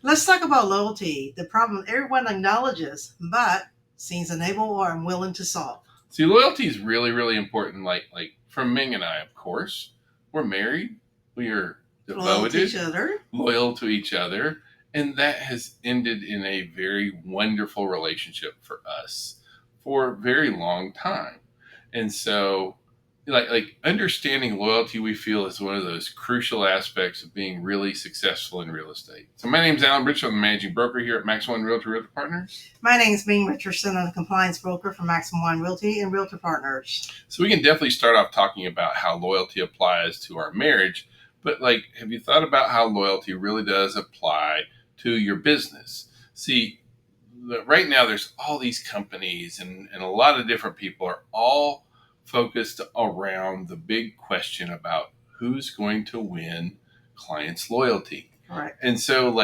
Let's talk about loyalty, the problem everyone acknowledges, but seems unable or unwilling to solve. See, loyalty is really, really important. Like for Ming and I, of course, we're married. We are Loyal to each devoted, other. loyal to each other, and that has ended in a very wonderful relationship for us for a very long time. And so, like understanding loyalty, we feel is one of those crucial aspects of being really successful in real estate. So my name is Alan Bridge. I'm the managing broker here at Max One Realtor Realtor Partners. My name is Bing Richardson. I'm a compliance broker for Maximum One Realty and Realtor Partners. So we can definitely start off talking about how loyalty applies to our marriage, but like, have you thought about how loyalty really does apply to your business? See, right now there's all these companies and a lot of different people are all focused around the big question about who's going to win clients' loyalty. Right. And so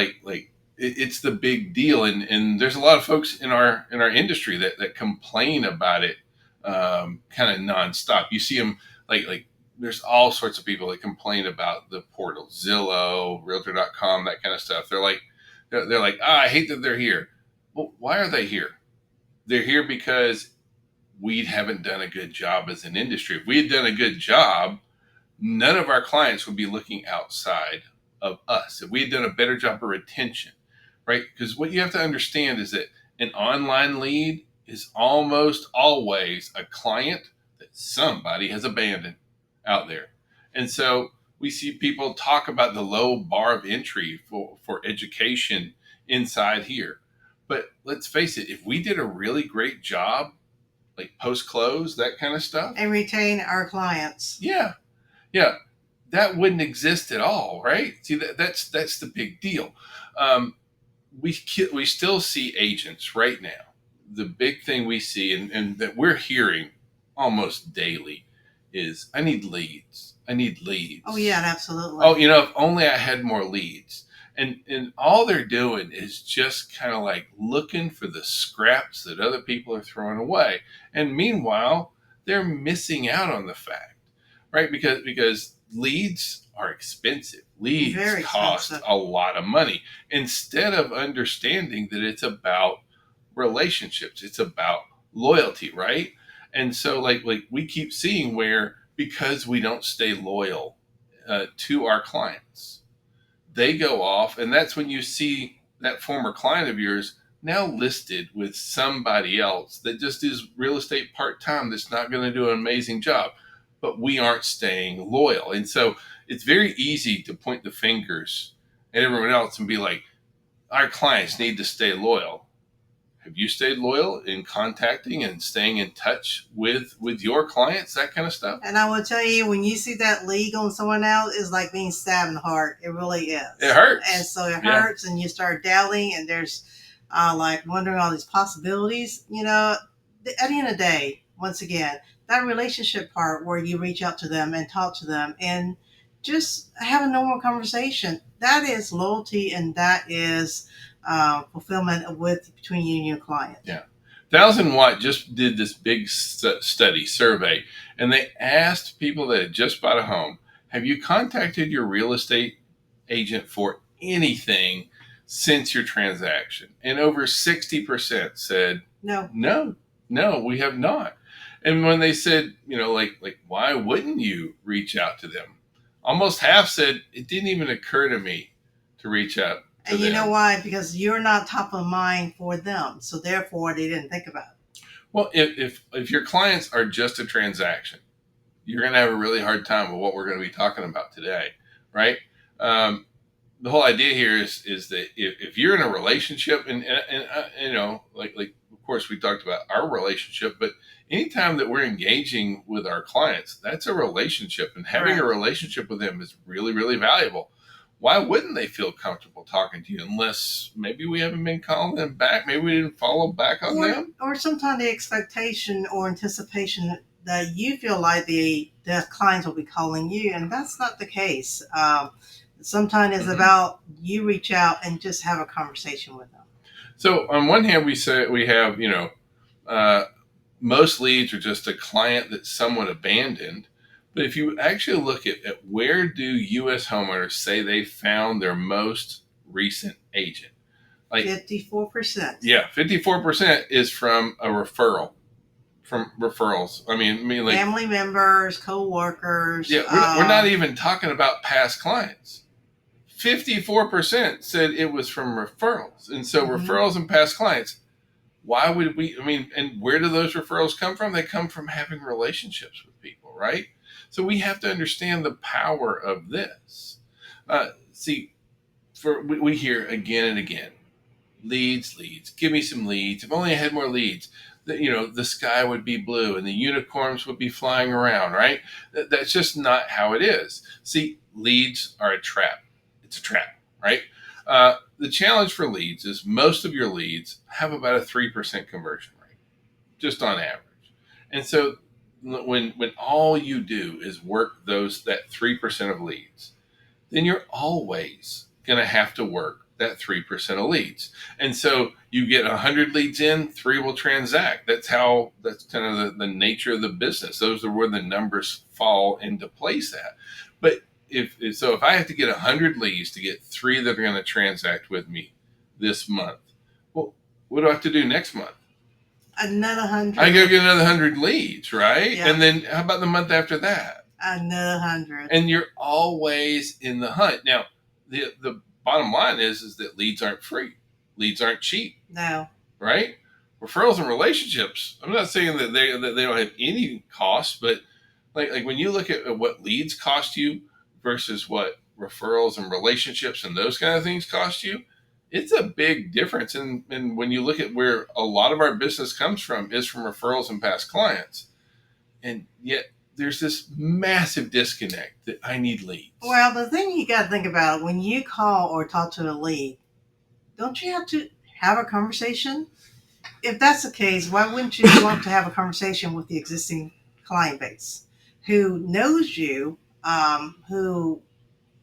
it's the big deal, and there's a lot of folks in our industry that complain about it kind of nonstop. You see them like there's all sorts of people that complain about the portal, Zillow, Realtor.com, that kind of stuff. They're like, I hate that they're here. Well, why are they here? They're here because we haven't done a good job as an industry. If we had done a good job, none of our clients would be looking outside of us. If we had done a better job of retention, right? Because what you have to understand is that an online lead is almost always a client that somebody has abandoned out there. And so we see people talk about the low bar of entry for education inside here. But let's face it, if we did a really great job, like post close, that kind of stuff, and retain our clients. Yeah, yeah, that wouldn't exist at all, right? See, that's the big deal. Um, we still see agents right now. The big thing we see and that we're hearing almost daily is I need leads. I need leads. Oh yeah, absolutely. Oh, if only I had more leads. And all they're doing is just kind of like looking for the scraps that other people are throwing away. And meanwhile, they're missing out on the fact, right? Because leads are expensive. Leads Very cost expensive. a lot of money. Instead of understanding that it's about relationships, it's about loyalty, right? And so like we keep seeing where because we don't stay loyal to our clients, they go off, and that's when you see that former client of yours now listed with somebody else that just is real estate part-time that's not going to do an amazing job, but we aren't staying loyal. And so it's very easy to point the fingers at everyone else and be like, our clients need to stay loyal. Have you stayed loyal in contacting and staying in touch with your clients, that kind of stuff? And I will tell you, when you see that lead on someone else, it's like being stabbed in the heart. It really is. It hurts. And so it hurts, and you start doubting, and there's like wondering all these possibilities. At the end of the day, once again, that relationship part where you reach out to them and talk to them and just have a normal conversation, that is loyalty, and that is fulfillment with between you and your client. Yeah. 1000 Watt just did this big study survey, and they asked people that had just bought a home, have you contacted your real estate agent for anything since your transaction? And over 60% said, no, we have not. And when they said, like why wouldn't you reach out to them? Almost half said, it didn't even occur to me to reach out. And you know why? Because you're not top of mind for them. So therefore, they didn't think about it. Well, if your clients are just a transaction, you're going to have a really hard time with what we're going to be talking about today, right? The whole idea here is that if you're in a relationship, and like of course we talked about our relationship, but anytime that we're engaging with our clients, that's a relationship, and having a relationship with them is really, really valuable. Why wouldn't they feel comfortable talking to you unless maybe we haven't been calling them back? Maybe we didn't follow back on them? Or sometimes the expectation or anticipation that you feel like the clients will be calling you, and that's not the case. Sometimes it's about you reach out and just have a conversation with them. So on one hand, we say we have, most leads are just a client that someone abandoned. But if you actually look at where do U.S. homeowners say they found their most recent agent. Like 54%. yeah, 54% is from a referral, from referrals. Like Family members, co-workers. yeah, we're not even talking about past clients. 54% said it was from referrals, and so Mhm. referrals and past clients. Why would we? And where do those referrals come from? They come from having relationships with people, right? So we have to understand the power of this. See, we hear again and again, leads, leads. Give me some leads. If only I had more leads, the sky would be blue and the unicorns would be flying around, right? That's just not how it is. See, leads are a trap. It's a trap, right? The challenge for leads is most of your leads have about a 3% conversion rate, just on average. And so when all you do is work that 3% of leads, then you're always going to have to work that 3% of leads. And so you get 100 leads in, 3 will transact. That's kind of the nature of the business. Those are where the numbers fall into place at. But if I have to get 100 leads to get 3 that are going to transact with me this month, well, what do I have to do next month? Another I got to 100. get another 100 leads, right? Yeah. And then how about the month after that? Another 100. And you're always in the hunt. Now, the bottom line is that leads aren't free. Leads aren't cheap, No. right? Referrals and relationships. I'm not saying that they don't have any cost, but like when you look at what leads cost you versus what referrals and relationships and those kind of things cost you, it's a big difference. And when you look at where a lot of our business comes from is from referrals and past clients. And yet there's this massive disconnect that I need leads. Well, the thing you got to think about when you call or talk to a lead, don't you have to have a conversation? If that's the case, why wouldn't you want to have a conversation with the existing client base who knows you, who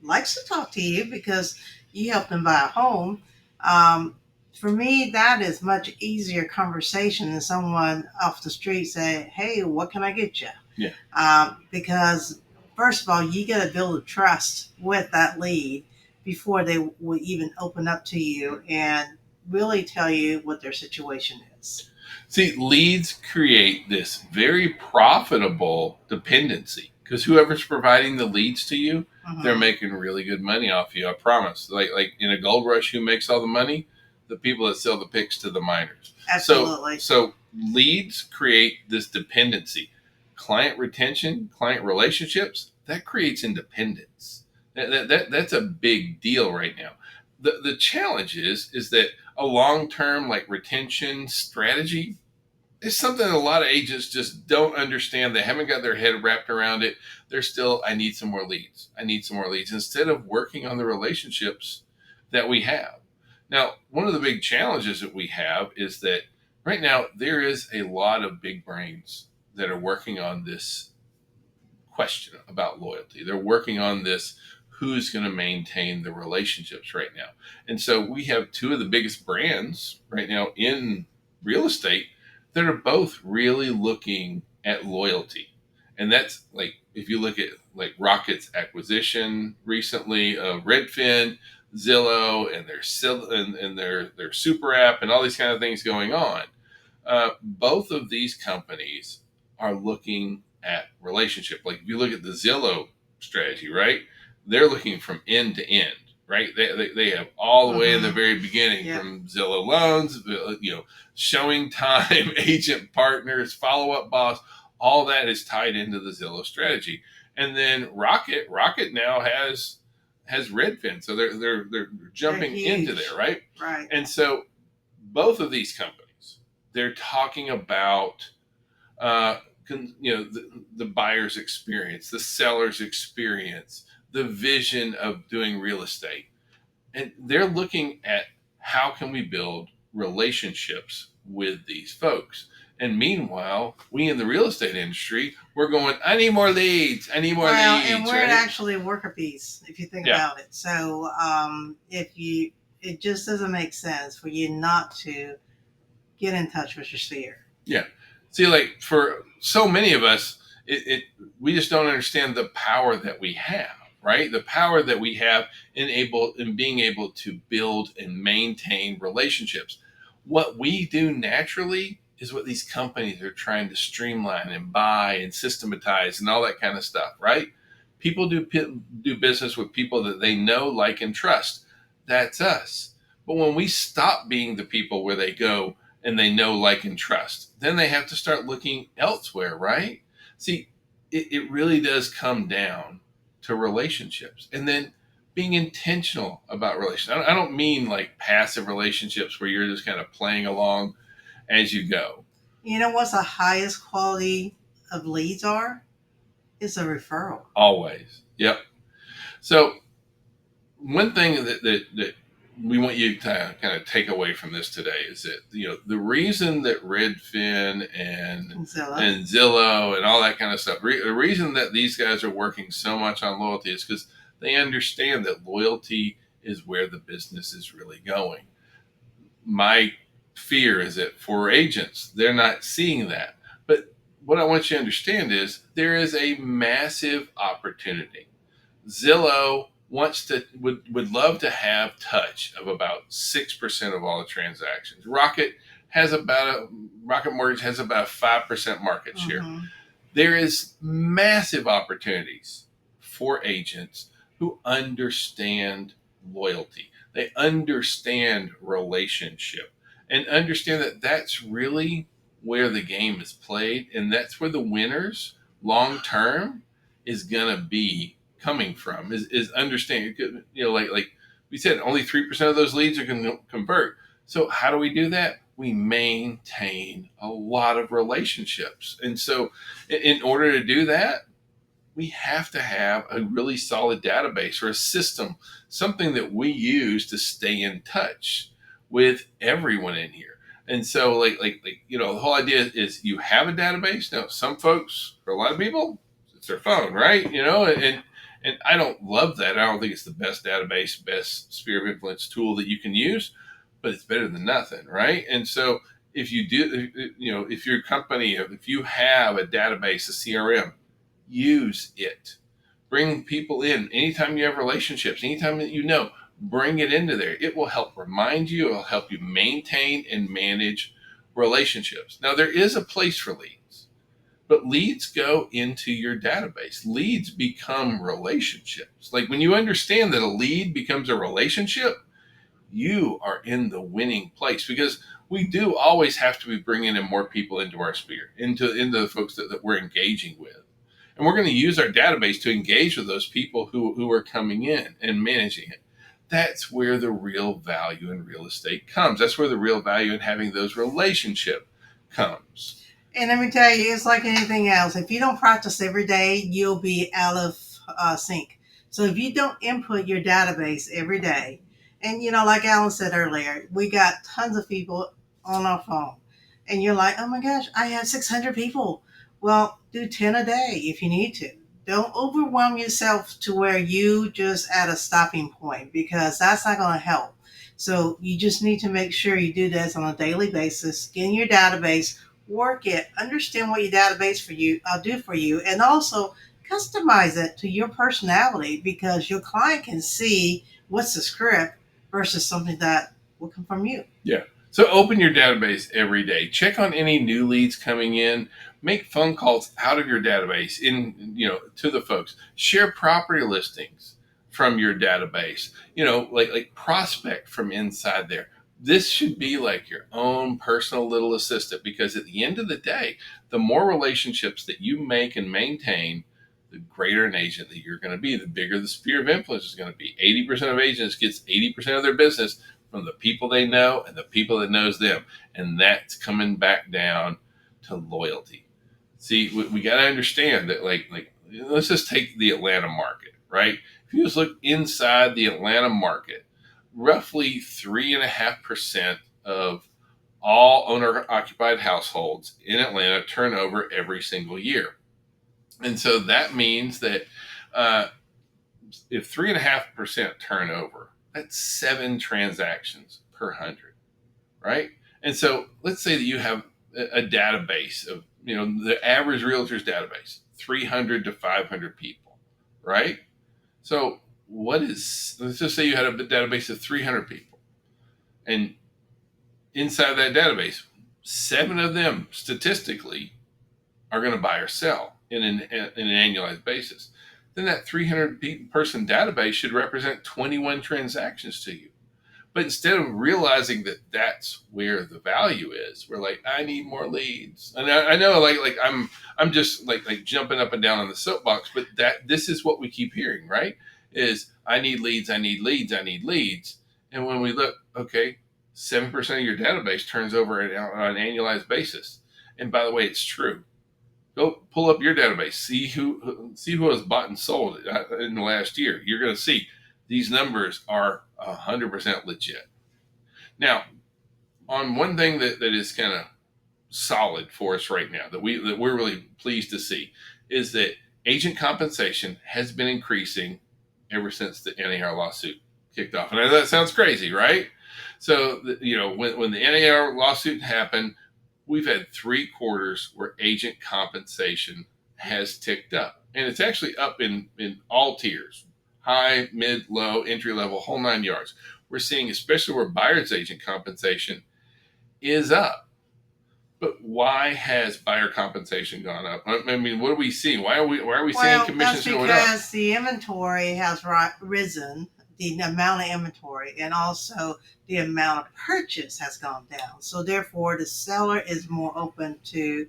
likes to talk to you because you helped them buy a home? Um, for me, that is much easier conversation than someone off the street say, "Hey, what can I get you?" Yeah. Because first of all, you got to build a trust with that lead before they will even open up to you and really tell you what their situation is. See, leads create this very profitable dependency because whoever's providing the leads to you, they're making really good money off you. I promise. Like in a gold rush, who makes all the money? The people that sell the picks to the miners. Absolutely. So leads create this dependency. Client retention, client relationships, that creates independence. That's a big deal right now. The challenge is that a long-term like retention strategy is something that a lot of agents just don't understand. They haven't got their head wrapped around it. They're still, I need some more leads. I need some more leads instead of working on the relationships that we have. Now, one of the big challenges that we have is that right now there is a lot of big brains that are working on this question about loyalty. They're working on this who's going to maintain the relationships right now. And so we have 2 of the biggest brands right now in real estate that are both really looking at loyalty. And that's like if you look at like Rocket's acquisition recently of Redfin, Zillow, and their super app and all these kind of things going on. Both of these companies are looking at relationship. Like if you look at the Zillow strategy, right? They're looking from end to end, right? They have all the way in the very beginning from Zillow loans, showing time, agent partners, follow up boss, all that is tied into the Zillow strategy. And then Rocket now has Redfin, so they're jumping into there, right? Right. And so both of these companies, they're talking about the buyer's experience, the seller's experience, the vision of doing real estate. And they're looking at how can we build relationships with these folks. And meanwhile, we in the real estate industry, we're going, I need more leads. I need more leads. And we're actually worker bees, if you think about it. So it just doesn't make sense for you not to get in touch with your sphere. Yeah. See, like for so many of us, we just don't understand the power that we have. right? The power that we have in being able to build and maintain relationships. What we do naturally is what these companies are trying to streamline and buy and systematize and all that kind of stuff, right? People do business with people that they know, like, and trust. That's us. But when we stop being the people where they go and they know, like, and trust, then they have to start looking elsewhere, right? See, it really does come down to relationships, and then being intentional about relationships. I don't mean like passive relationships where you're just kind of playing along as you go. You know what's the highest quality of leads are? It's a referral. Always. Yep. So one thing that we want you to kind of take away from this today is that, the reason that Redfin Zilla. and Zillow and all that kind of stuff, the reason that these guys are working so much on loyalty is because they understand that loyalty is where the business is really going. My fear is that for agents, they're not seeing that. But what I want you to understand is there is a massive opportunity. Zillow would love to have touch of about 6% of all the transactions. Rocket Mortgage has about a 5% market share. Mm-hmm. There is massive opportunities for agents who understand loyalty. They understand relationship and understand that that's really where the game is played, and that's where the winners long term is gonna be coming from. Is understanding, like we said, only 3% of those leads are going to convert. So how do we do that? We maintain a lot of relationships, and so in order to do that, we have to have a really solid database or a system, something that we use to stay in touch with everyone in here. And so, the whole idea is you have a database. Now, some folks, for a lot of people, it's their phone, right? And I don't love that. I don't think it's the best database, best sphere of influence tool that you can use, but it's better than nothing, right? And so, if you do, if your company, if you have a database, a CRM, use it. Bring people in. Anytime you have relationships, anytime that bring it into there. It will help remind you, it will help you maintain and manage relationships. Now, there is a place for leads, but leads go into your database. Leads become relationships. Like when you understand that a lead becomes a relationship, you are in the winning place, because we do always have to be bringing in more people into our sphere, into the folks that we're engaging with. And we're going to use our database to engage with those people who are coming in and managing it. That's where the real value in real estate comes. That's where the real value in having those relationships comes. And let me tell you, it's like anything else. If you don't practice every day, you'll be out of sync. So if you don't input your database every day, and like Alan said earlier, we got tons of people on our phone, and you're like, oh my gosh, I have 600 people. Well, do 10 a day if you need to. Don't overwhelm yourself to where you just at a stopping point, because that's not going to help. So you just need to make sure you do this on a daily basis. Get in your database, work it, understand what your database for you do for you, and also customize it to your personality, because your client can see what's the script versus something that will come from you. Yeah. So open your database every day. Check on any new leads coming in. Make phone calls out of your database to the folks. Share property listings from your database. Like prospect from inside there. This should be like your own personal little assistant, because at the end of the day, the more relationships that you make and maintain, the greater an agent that you're going to be, the bigger the sphere of influence is going to be. 80% of agents gets 80% of their business from the people they know and the people that knows them. And that's coming back down to loyalty. See, we got to understand that, let's just take the Atlanta market, right? If you just look inside the Atlanta market, roughly 3.5% of all owner occupied households in Atlanta turn over every single year. And so that means that if 3.5% turnover, that's 7 transactions per 100, right? And so let's say that you have a database of, the average realtor's database, 300 to 500 people, right? So let's just say you had a database of 300 people, and inside that database, 7 of them statistically are going to buy or sell in an annualized basis. Then that 300 person database should represent 21 transactions to you. But instead of realizing that that's where the value is, we're like, I need more leads. And I know, I'm just like jumping up and down on the soapbox, but that this is what we keep hearing, right? Is I need leads, I need leads, I need leads. And when we look, okay, 7% of your database turns over on an annualized basis. And by the way, it's true. Go pull up your database, see who has bought and sold in the last year. You're going to see these numbers are 100% legit. Now, on one thing that is kind of solid for us right now that we're really pleased to see is that agent compensation has been increasing ever since the NAR lawsuit kicked off. And I know that sounds crazy, right? So, when the NAR lawsuit happened, we've had 3 quarters where agent compensation has ticked up. And it's actually up in all tiers: high, mid, low, entry level, whole 9 yards. We're seeing, especially where buyer's agent compensation is up. But why has buyer compensation gone up? I mean, what are we seeing? Why are we seeing commissions going up? That's because the inventory has risen, the amount of inventory, and also the amount of purchase has gone down. So therefore, the seller is more open to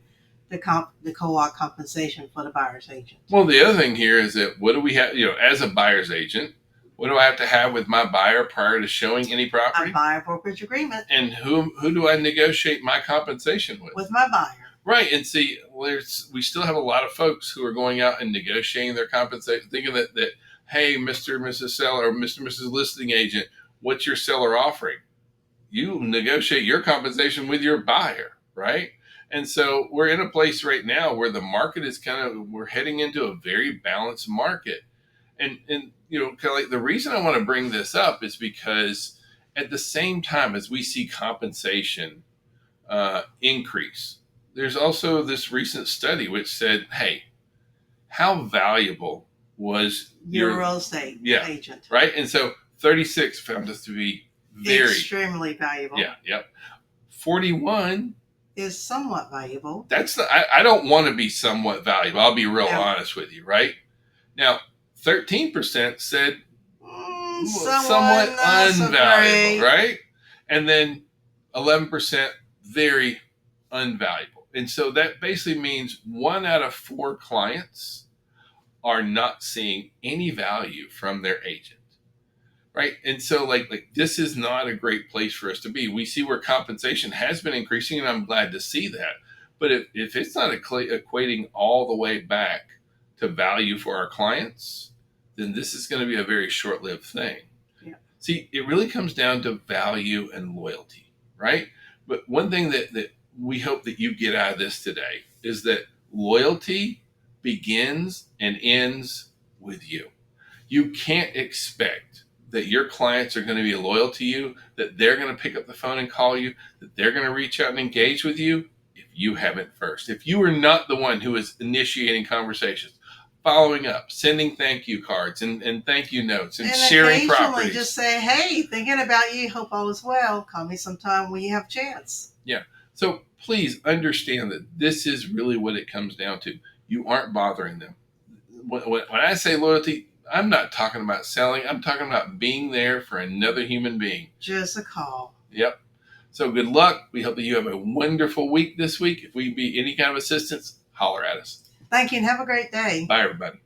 the co-op compensation for the buyer's agent. Well, the other thing here is that what do we have? As a buyer's agent, what do I have to have with my buyer prior to showing any property? A buyer brokerage agreement. And who do I negotiate my compensation with? With my buyer. Right. And see, we still have a lot of folks who are going out and negotiating their compensation, thinking that hey, Mr. and Mrs. Seller, or Mr. and Mrs. Listing Agent, what's your seller offering? You negotiate your compensation with your buyer, right? And so we're in a place right now where the market is we're heading into a very balanced market. And kind of like the reason I want to bring this up is because at the same time as we see compensation increase, there's also this recent study which said, hey, how valuable was your real estate agent? Right? And so 36 found this to be very extremely valuable. Yeah, yep. 41 is somewhat valuable. I don't want to be somewhat valuable. I'll be real honest with you, right? Now, 13% said somewhat unvaluable, right? And then 11% very unvaluable. And so that basically means 1 out of 4 clients are not seeing any value from their agent, right? And so like this is not a great place for us to be. We see where compensation has been increasing, and I'm glad to see that. But if it's not equating all the way back to value for our clients, then this is going to be a very short-lived thing. Yeah. See, it really comes down to value and loyalty, right? But one thing that we hope that you get out of this today is that loyalty begins and ends with you. You can't expect that your clients are going to be loyal to you, that they're going to pick up the phone and call you, that they're going to reach out and engage with you if you haven't first. If you are not the one who is initiating conversations, following up, sending thank you cards and thank you notes and sharing properties. Just say, hey, thinking about you, hope all is well. Call me sometime when you have a chance. Yeah. So please understand that this is really what it comes down to. You aren't bothering them. When I say loyalty, I'm not talking about selling. I'm talking about being there for another human being. Just a call. Yep. So good luck. We hope that you have a wonderful week this week. If we can be any kind of assistance, holler at us. Thank you and have a great day. Bye, everybody.